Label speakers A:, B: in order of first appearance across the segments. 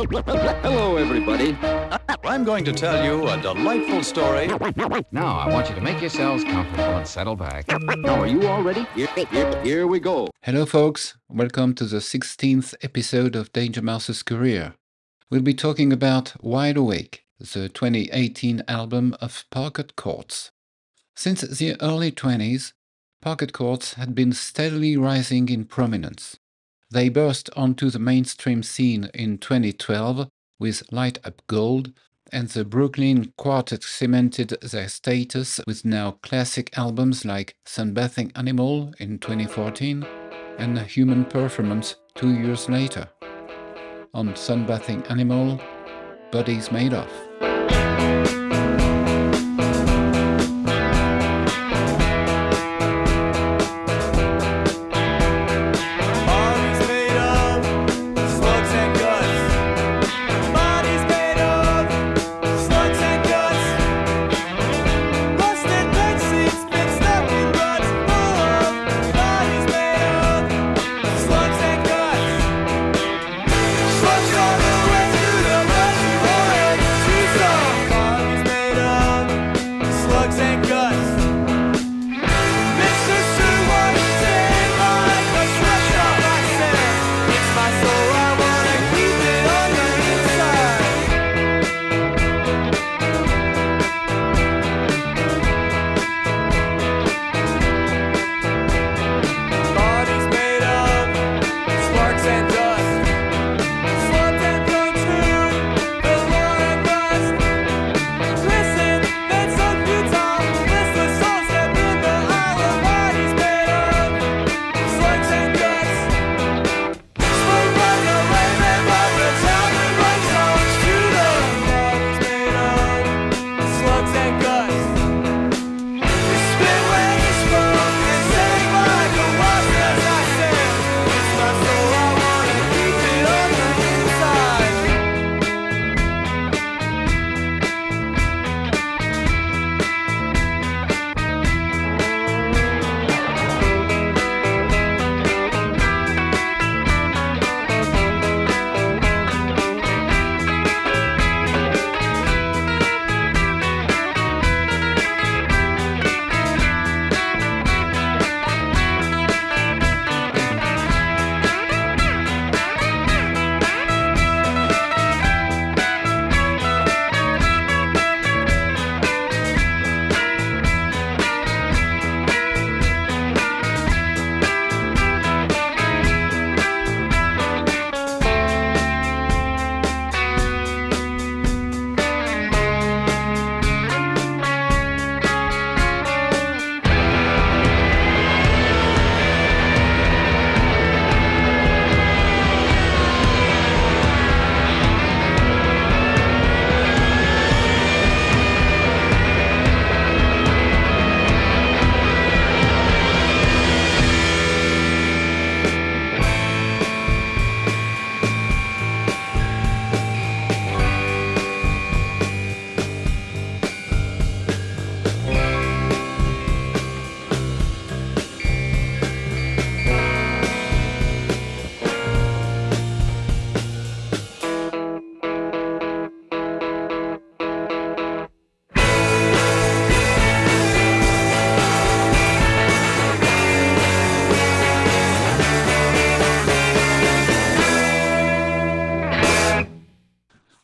A: Hello, everybody. I'm going to tell you a delightful story.
B: Now, I want you to make yourselves comfortable and settle back.
A: Now, are you all ready? Here we go.
C: Hello, folks. Welcome to the 16th episode of Danger Mouse's career. We'll be talking about Wide Awake, the 2018 album of Parquet Courts. Since the early 20s, Parquet Courts had been steadily rising in prominence. They burst onto the mainstream scene in 2012 with Light Up Gold, and the Brooklyn Quartet cemented their status with now classic albums like Sunbathing Animal in 2014 and Human Performance 2 years later. On Sunbathing Animal, Bodies Made Of.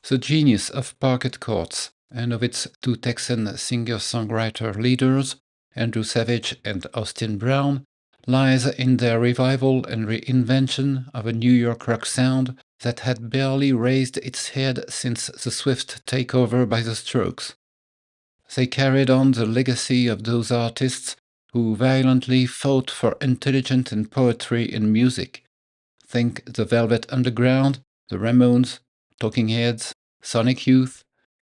C: The genius of Parquet Courts and of its two Texan singer-songwriter leaders, Andrew Savage and Austin Brown, lies in their revival and reinvention of a New York rock sound that had barely raised its head since the swift takeover by the Strokes. They carried on the legacy of those artists who violently fought for intelligence and poetry in music. Think the Velvet Underground, the Ramones, Talking Heads, Sonic Youth.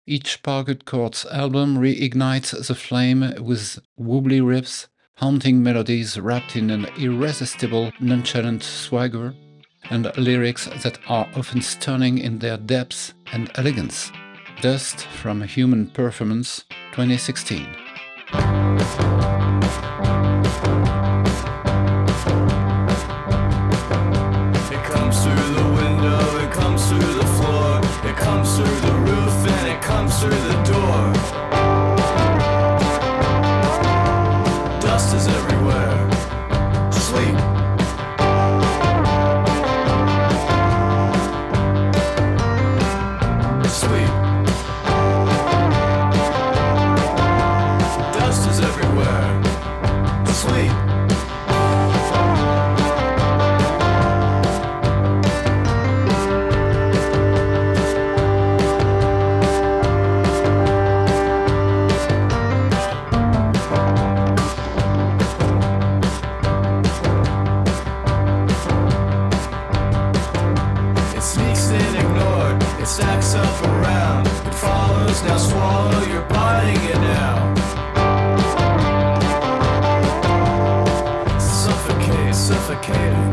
C: Each Parquet Courts album reignites the flame with wobbly riffs, haunting melodies wrapped in an irresistible, nonchalant swagger, and lyrics that are often stunning in their depth and elegance. Dust from Human Performance, 2016.
D: It comes through the window, it comes through the floor. yourself around. It follows, now swallow, you're biting it now. Suffocate, suffocating.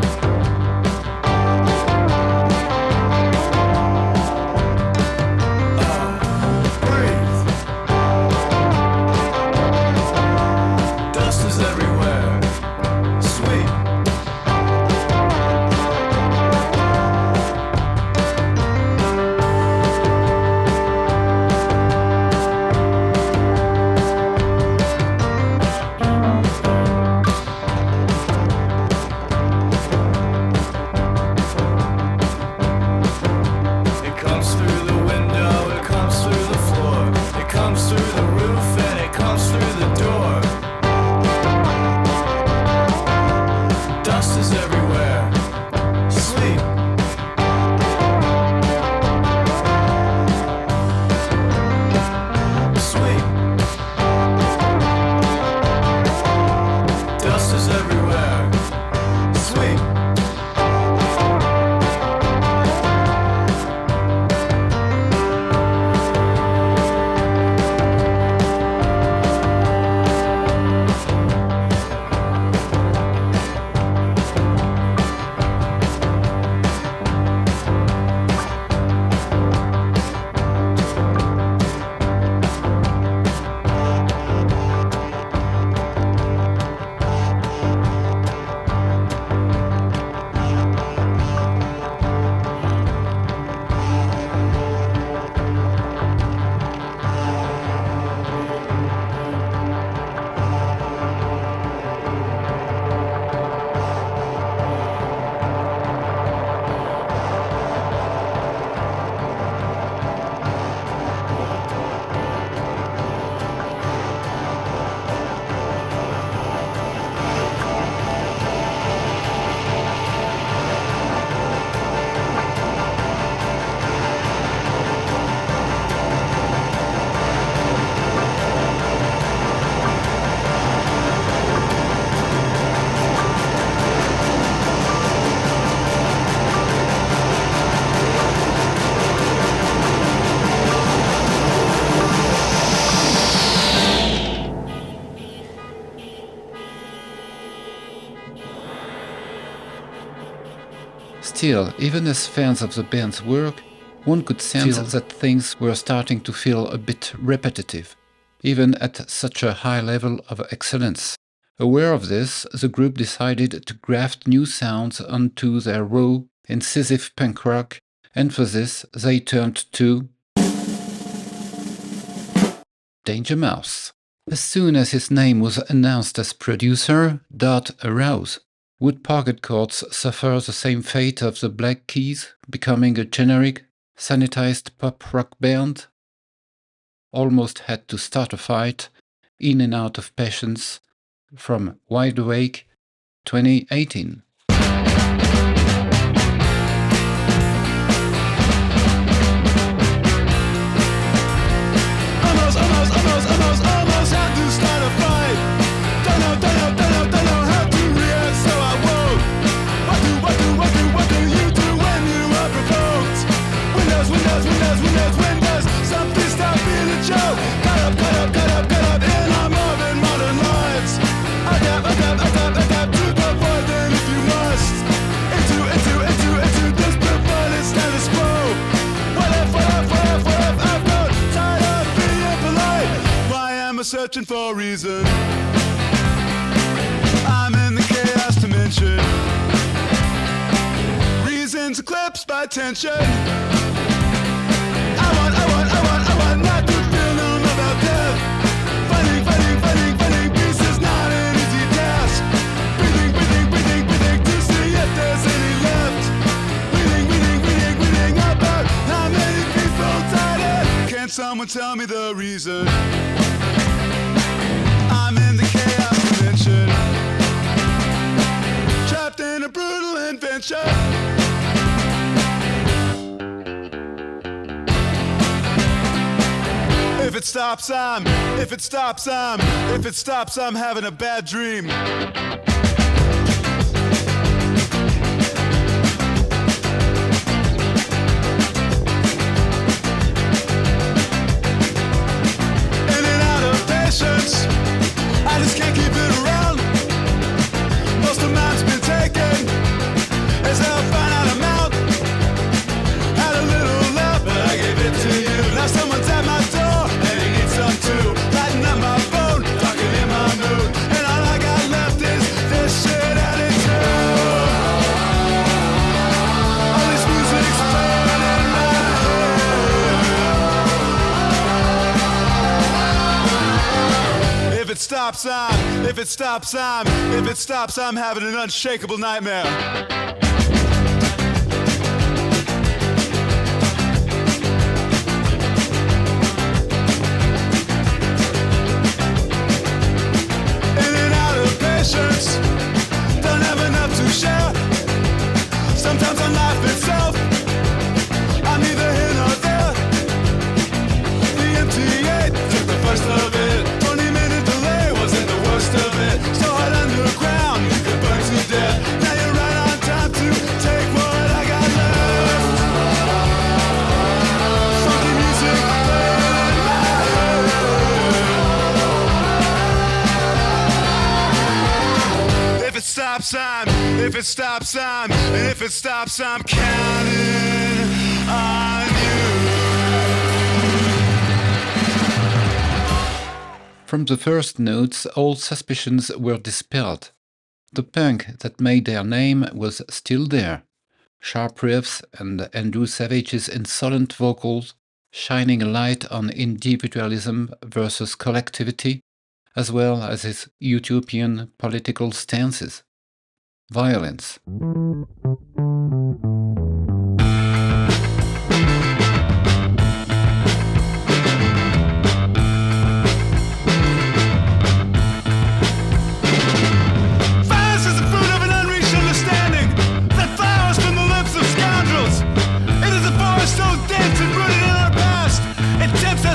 C: Still, even as fans of the band's work, one could sense that things were starting to feel a bit repetitive, even at such a high level of excellence. Aware of this, the group decided to graft new sounds onto their raw, incisive punk rock, and for this they turned to Danger Mouse. As soon as his name was announced as producer, Arouse, would Parquet Courts suffer the same fate of the Black Keys, becoming a generic, sanitized pop rock band? Almost had to start a fight, in and out of patience, from Wide Awake, 2018.
D: Almost had to start a fight. Don't know how to react, so I won't. What do you do when you are provoked? Windows, something stop being a joke. Cut up in our modern lives. Adapt to the void then if you must. Into desperate violence, status quo. What if, I've got tired of being polite. Why am I searching for a reason? I'm in the chaos dimension. Reasons eclipsed by tension. I want not to feel numb about death. Finding peace is not an easy task. Breathing to see if there's any left. Reading about how many people died. Can someone tell me the reason? I'm in the chaos dimension, trapped in a brutal invention. If it stops, I'm having a bad dream. stops, I'm having an unshakable nightmare. Don't have enough to share. Sometimes on life itself, I'm neither here nor there. The MTA took the first of it. 20-minute delay wasn't the worst of it. So hot underground, you could burn to death. Now you're right on time to take what I got left. Funky music playing in my head. If it stops, I'm counting on you.
C: From the first notes, all suspicions were dispelled. The punk that made their name was still there. Sharp riffs and Andrew Savage's insolent vocals, shining a light on individualism versus collectivity, as well as his utopian political stances. Violence.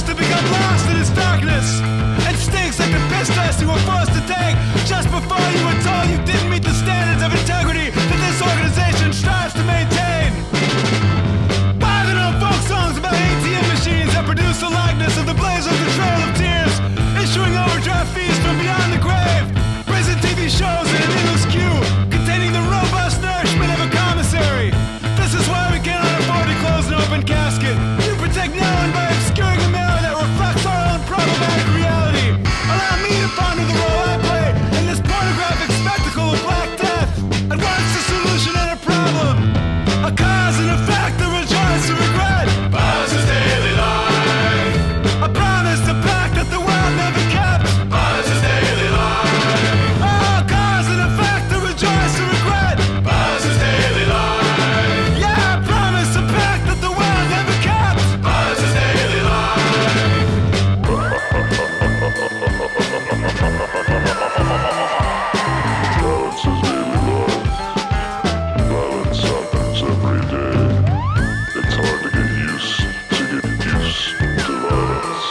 D: To become lost in its darkness, and stinks like the piss test you were forced to take just before you were told you didn't meet the standards of integrity that this organization strives to maintain. Buying old folk songs about ATM machines that produce the likeness of the blaze of the trail of tears, issuing overdraft fees from beyond the grave, prison TV shows in an endless queue containing the robust nourishment of a commissary. This is why we cannot afford to close an open casket. You protect no one by obscuring the mirror that reflects our own problematic reality. Allow me to ponder the role I play in this pornographic spectacle of black death. And what's the solution and a problem? A cause and effect, the rejoice and regret. Violence is daily life. A promise to pact that the world never kept. Violence is daily life. Oh, cause and effect, the rejoice and regret. Violence is daily life. Yeah, a promise to pact that the world never kept. Violence is daily life.
E: Violence is daily life. Violence happens every day. It's hard to get used to violence.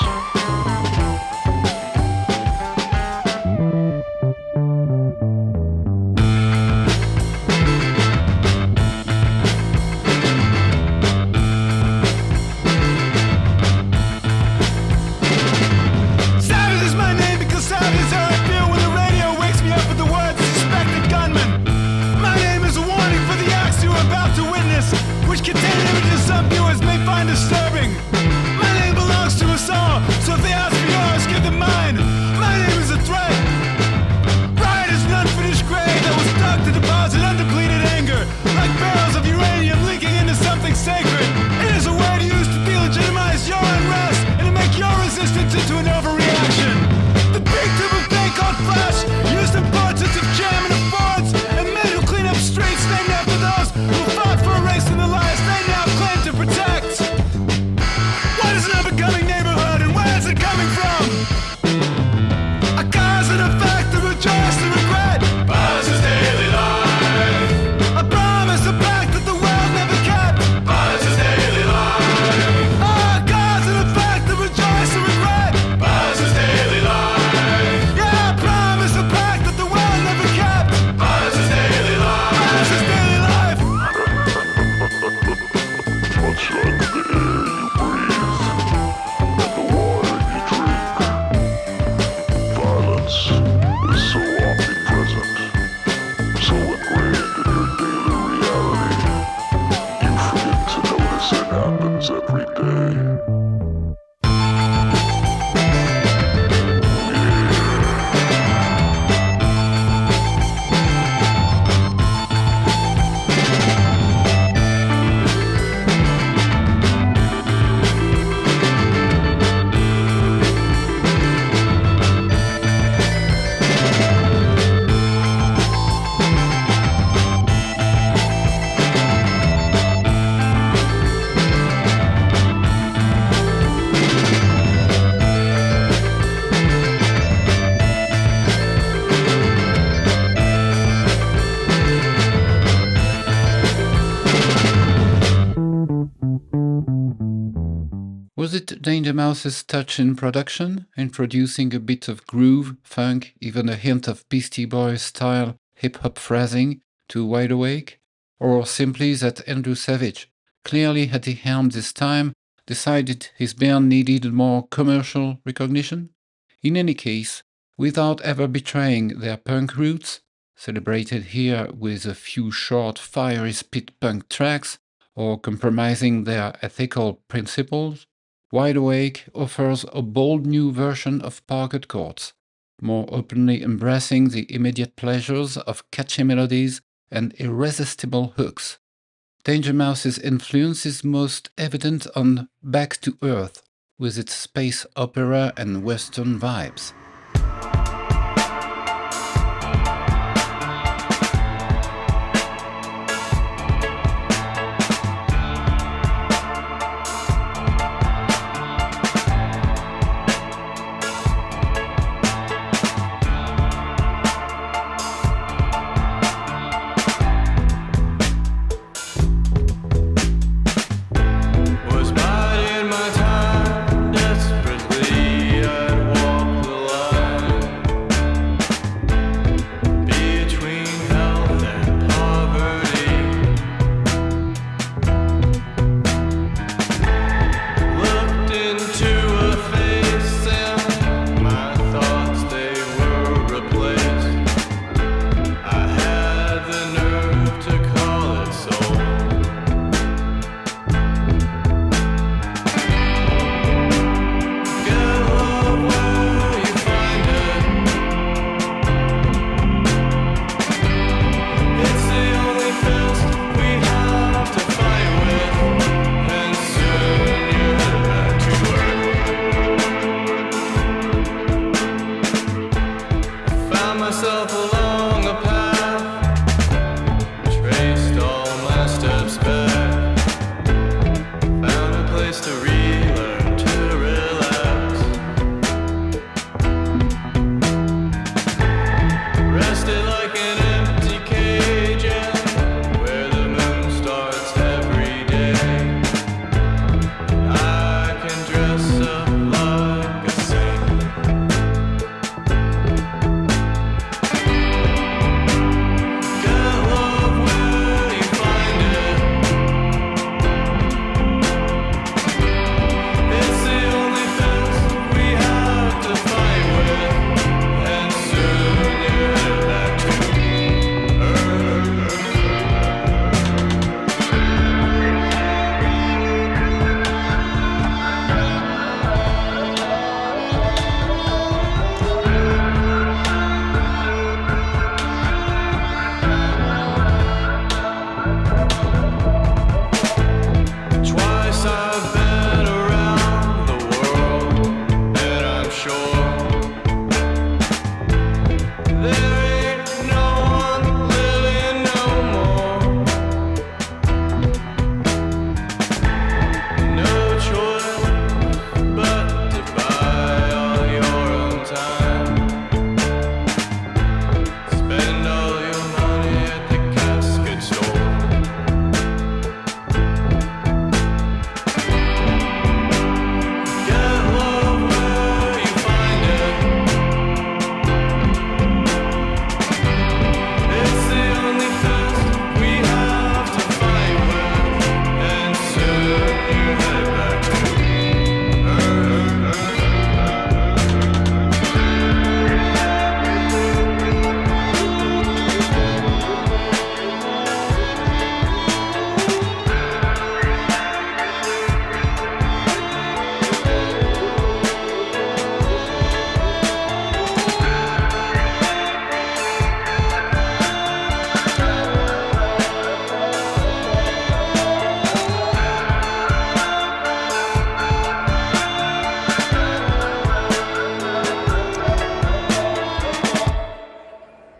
D: Savage is my name because savage is how I feel when the radio wakes me up with the words suspected gunman. My name is a warning for the acts you are about to witness, which contain images some viewers may find disturbing. My name belongs to us all, so if they ask for yours, give them mine. My name is a threat. Riot is an unfinished grave that was dug to deposit undepleted anger, like barrels of uranium leaking into something sacred. It is a word used to delegitimize your unrest and to make your resistance into an overreaction. The big tube of paint called flesh, used in portraits of chairmen of boards and men who clean up streets named after those who fought for erasing the lives they now claim to protect. What is an unbecoming neighborhood and where is it coming from? A cause and effect, the rejoice, the regret. Violence is daily life. A promise, a pact that the world never kept. Violence is daily life. A cause and effect, the rejoice, the regret. Violence is daily life. Yeah, a promise, a pact that the world never kept. Violence is daily life. Violence is daily life.
E: Much like the air you breathe and the water you drink, violence is so omnipresent, so ingrained in your daily reality, you forget to notice it happens every day.
C: Was it Danger Mouse's touch in production, introducing a bit of groove, funk, even a hint of Beastie Boys style hip-hop phrasing to Wide Awake? Or simply that Andrew Savage, clearly at the helm this time, decided his band needed more commercial recognition? In any case, without ever betraying their punk roots, celebrated here with a few short fiery spit punk tracks, or compromising their ethical principles, Wide Awake offers a bold new version of Parquet Courts, more openly embracing the immediate pleasures of catchy melodies and irresistible hooks. Danger Mouse's influence is most evident on Back to Earth, with its space opera and western vibes.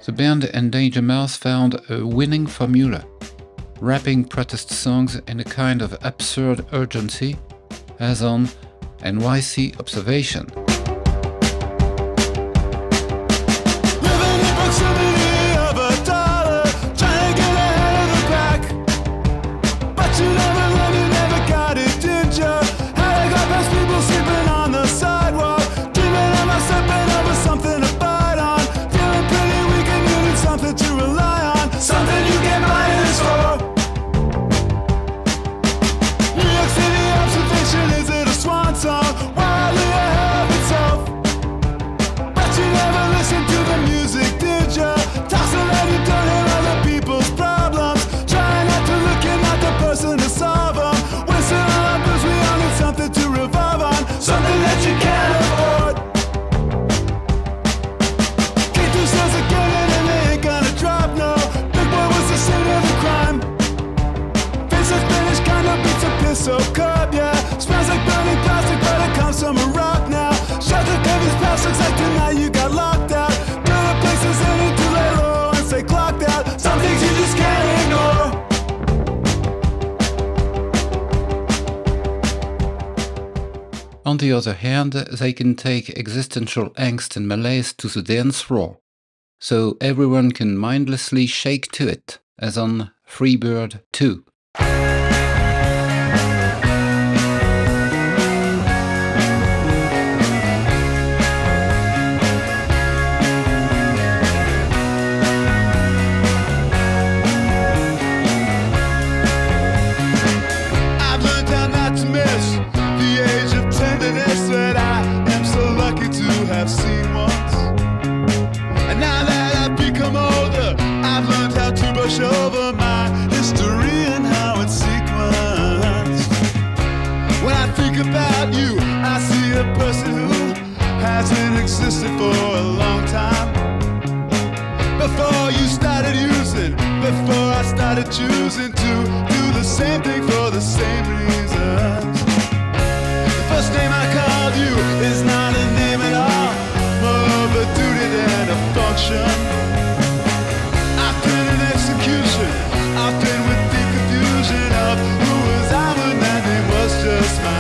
C: The band and Danger Mouse found a winning formula, rapping protest songs in a kind of absurd urgency, as on NYC Observation.
D: Living in proximity of a dollar, trying to get ahead of the pack. But you never got it, did you? How you got past
C: On the other hand, they can take existential angst and malaise to the dance floor, so everyone can mindlessly shake to it, as on Freebird 2.
D: I've learned how not to miss the age of tenderness that I am so lucky to have seen once. And now that I've become older, I've learned how to brush over my history and how it's sequenced. When I think about you, I see a person who hasn't existed for a long time. Before you started using, before I started choosing to do the same thing for the same reasons. The first name I called you is not a name at all, more of a duty than a function. I've been in execution, often with the confusion of who was I when that name was just mine.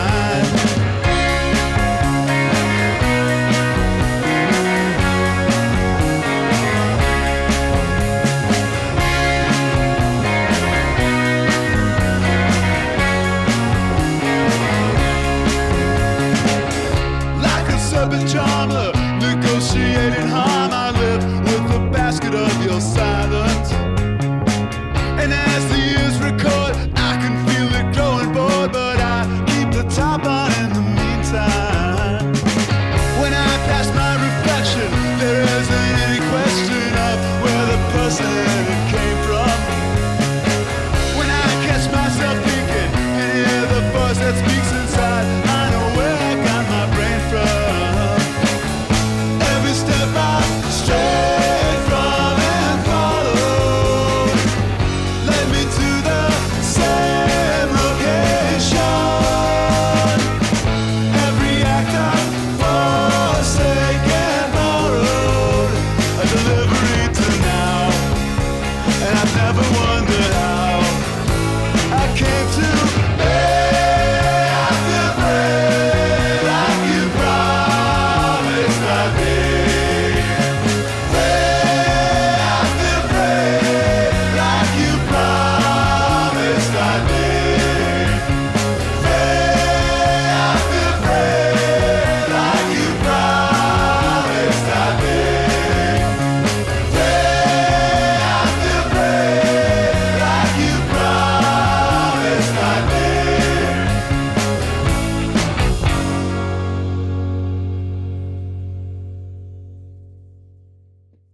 D: Urban charmer, negotiating harm. I live with a basket of your silence. And as the years record, I can feel it growing bored, but I keep the top on in the meantime. When I pass my reflection, there isn't any question of where the person came from. When I catch myself thinking and hear the voice that speaks inside, I know where I got my brain from. Step out straight from and follow, led me to the same location. Every act I forsake and borrowed, a delivery to now, and I've never wondered how I came to be. I feel brave, like you promised I'd be.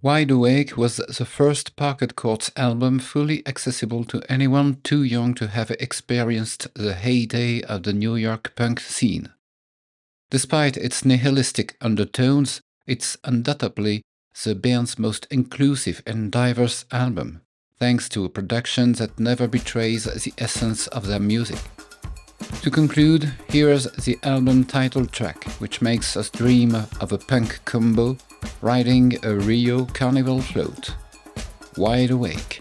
C: Wide Awake was the first Parquet Courts album fully accessible to anyone too young to have experienced the heyday of the New York punk scene. Despite its nihilistic undertones, it's undoubtedly the band's most inclusive and diverse album, thanks to a production that never betrays the essence of their music. To conclude, here's the album title track, which makes us dream of a punk combo riding a Rio Carnival float. Wide Awake.